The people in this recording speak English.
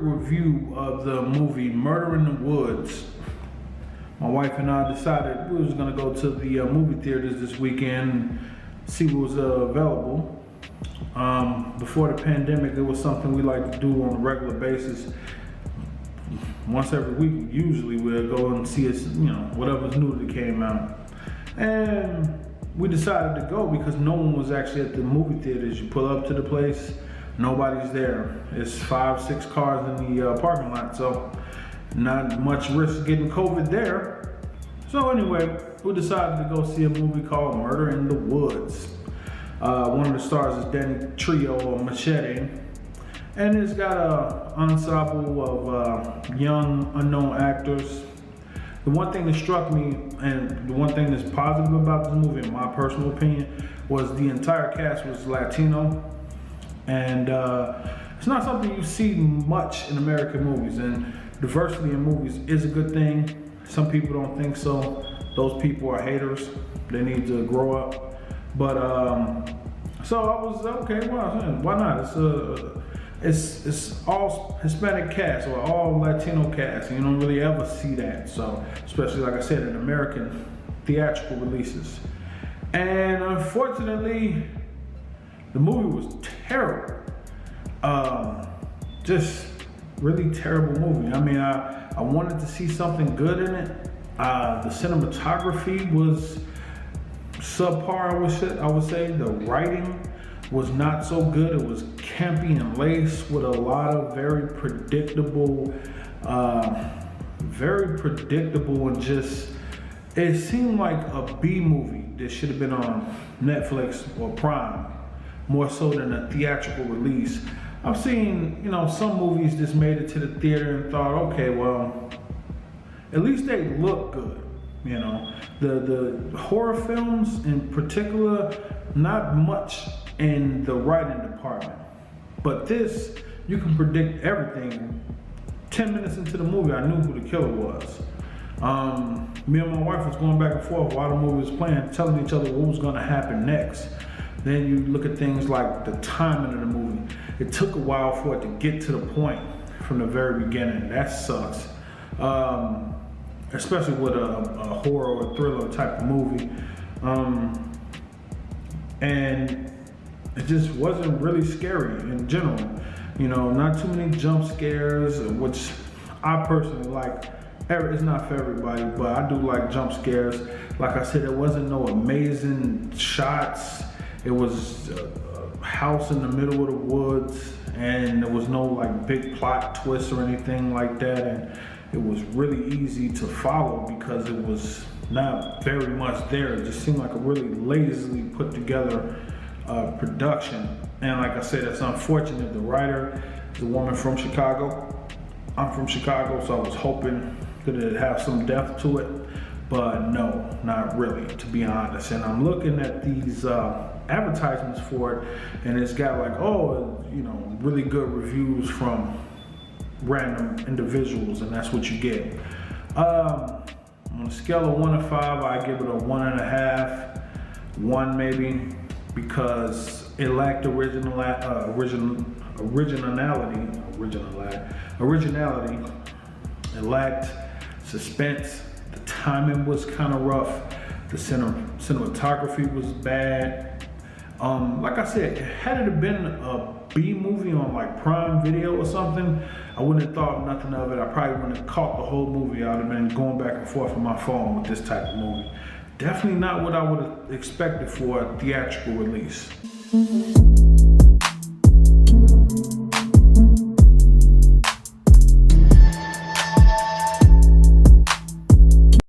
review of the movie Murder in the Woods. My wife and I decided we was gonna go to the movie theaters this weekend and see what was available. Before the pandemic, it was something we like to do on a regular basis. Once every week, usually we'll go and see us, whatever's new that came out. And we decided to go because no one was actually at the movie theaters. You pull up to the place, nobody's there. It's 5-6 cars in the parking lot, so not much risk getting COVID there. So anyway, we decided to go see a movie called Murder in the Woods. One of the stars is Danny Trejo or Machete. And it's got an ensemble of young, unknown actors. The one thing that struck me, and the one thing that's positive about this movie, in my personal opinion, was the entire cast was Latino. And it's not something you see much in American movies. And diversity in movies is a good thing. Some people don't think so. Those people are haters. They need to grow up. But so I was okay. Well, why not? It's all Hispanic cast or all Latino cast. You don't really ever see that. So especially like I said in American theatrical releases. And unfortunately, the movie was terrible. Just really terrible movie. I mean, I wanted to see something good in it. The cinematography was subpar, I would say. The writing was not so good. It was campy and laced with a lot of very predictable and just, it seemed like a B movie that should have been on Netflix or Prime, more so than a theatrical release. I've seen, some movies just made it to the theater and thought, okay, well, at least they look good. The horror films in particular, not much in the writing department. But this, you can predict everything. 10 minutes into the movie, I knew who the killer was. Me and my wife was going back and forth while the movie was playing, telling each other what was gonna happen next. Then you look at things like the timing of the movie. It took a while for it to get to the point from the very beginning. That sucks. Especially with a horror or thriller type of movie. And it just wasn't really scary in general. Not too many jump scares, which I personally like. It's not for everybody, but I do like jump scares. Like I said, it wasn't no amazing shots. It was a house in the middle of the woods, and there was no like big plot twist or anything like that. And it was really easy to follow because it was not very much there. It just seemed like a really lazily put together production. And like I said, it's unfortunate. The writer is a woman from Chicago. I'm from Chicago, so I was hoping that it'd have some depth to it, but no, not really, to be honest. And I'm looking at these advertisements for it, and it's got like, really good reviews from random individuals, and that's what you get. On a scale of 1 to 5, I give it a 1.5, 1 maybe, because it lacked originality. It lacked suspense. The timing was kind of rough. The cinematography was bad. Like I said, had it been a B movie on like Prime Video or something, I wouldn't have thought nothing of it. I probably wouldn't have caught the whole movie. I would have been going back and forth on my phone with this type of movie. Definitely not what I would have expected for a theatrical release.